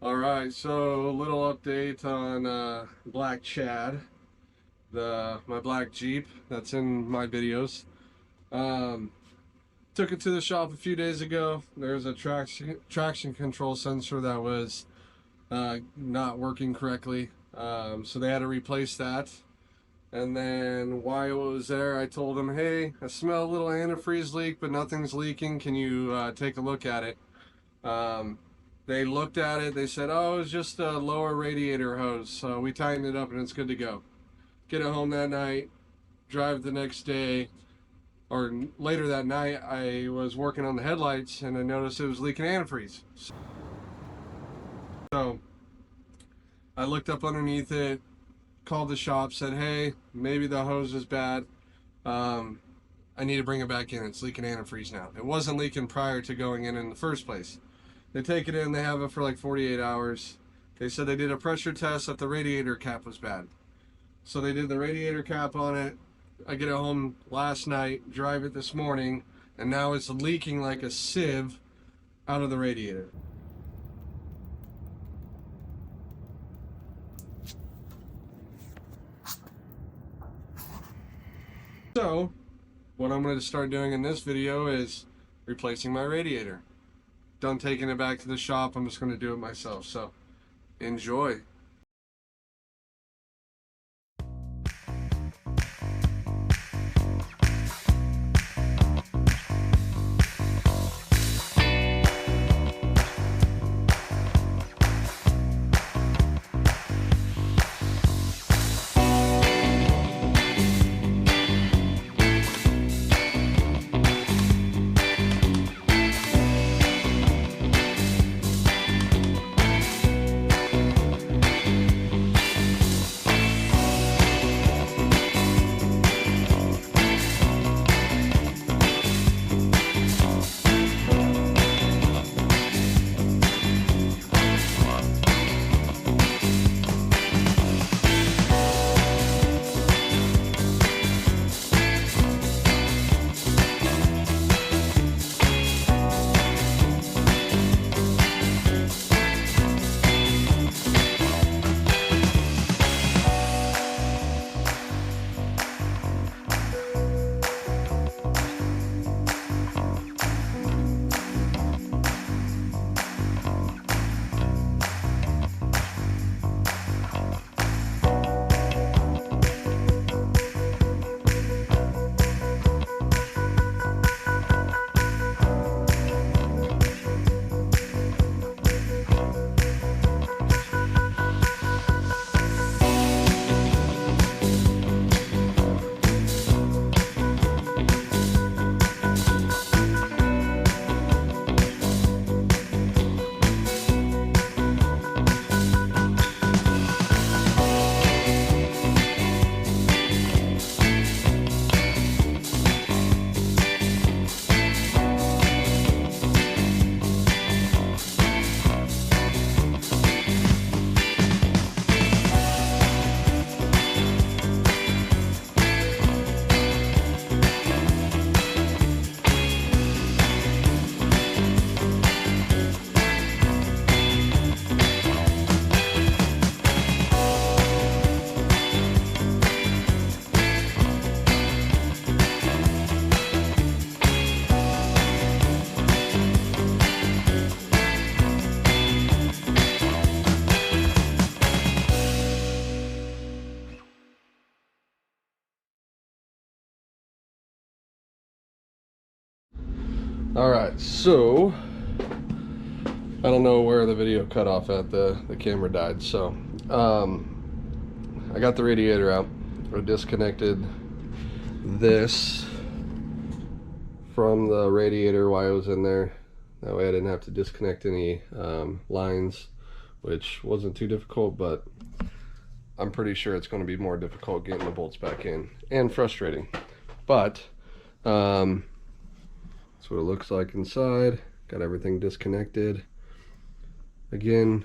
Alright, so a little update on Black Chad, my black Jeep that's in my videos. Um, Took it to the shop a few days ago. There's a traction control sensor that was not working correctly, so they had to replace that. And then while it was there, I told them, hey, I smell a little antifreeze leak, but nothing's leaking. Can you take a look at it? They looked at it, they said, oh, it's just a lower radiator hose. So we tightened it up and it's good to go. Get it home that night, drive the next day, or later that night, I was working on the headlights and I noticed it was leaking antifreeze. So I looked up underneath it, called the shop, said, hey, maybe the hose is bad. I need to bring it back in. It's leaking antifreeze now. It wasn't leaking prior to going in the first place. They take it in, they have it for like 48 hours. They said they did a pressure test that the radiator cap was bad. So they did the radiator cap on it. I get it home last night, drive it this morning, and now it's leaking like a sieve out of the radiator. So, what I'm going to start doing in this video is replacing my radiator. Done taking it back to the shop, I'm just going to do it myself. So, enjoy. Alright, so I don't know where the video cut off at, the camera died. So I got the radiator out. I disconnected this from the radiator while I was in there. That way I didn't have to disconnect any lines, which wasn't too difficult, but I'm pretty sure it's going to be more difficult getting the bolts back in, and frustrating. But that's what it looks like inside. Got everything disconnected. Again,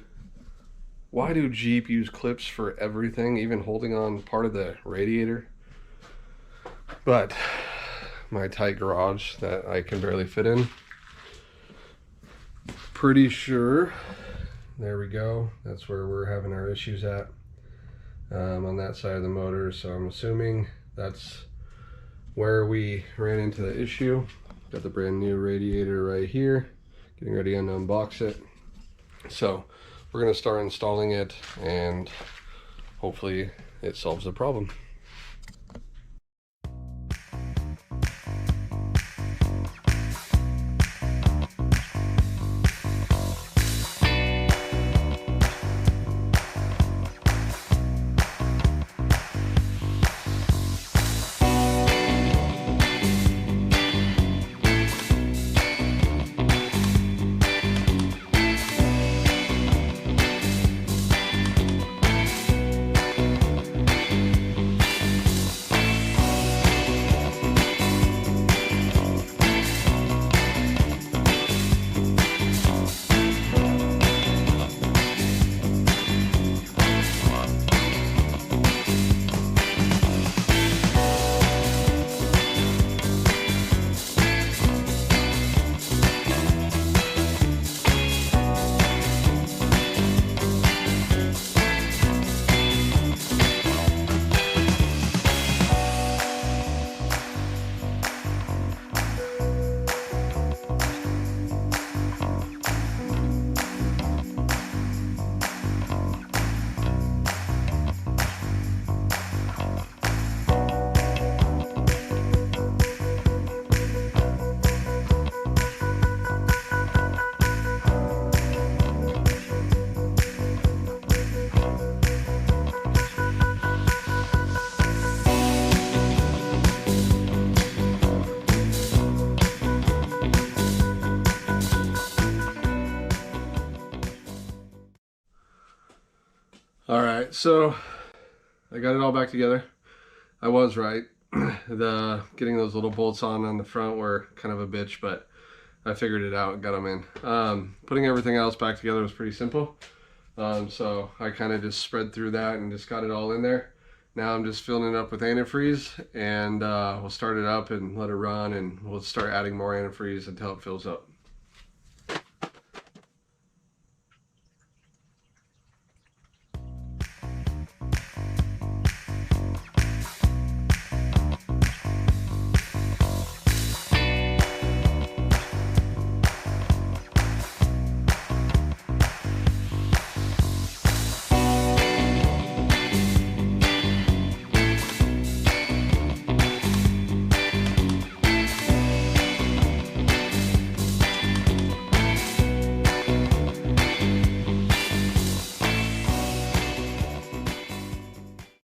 why do Jeep use clips for everything, even holding on part of the radiator? But my tight garage that I can barely fit in, pretty sure there we go. That's where we're having our issues at, on that side of the motor. So I'm assuming that's where we ran into the issue. Got the brand new radiator right here, getting ready to unbox it. So we're going to start installing it, and hopefully it solves the problem. All right, so I got it all back together. I was right. Getting those little bolts on the front were kind of a bitch, but I figured it out and got them in. Putting everything else back together was pretty simple. So I kind of just spread through that and just got it all in there. Now I'm just filling it up with antifreeze, and we'll start it up and let it run, and we'll start adding more antifreeze until it fills up.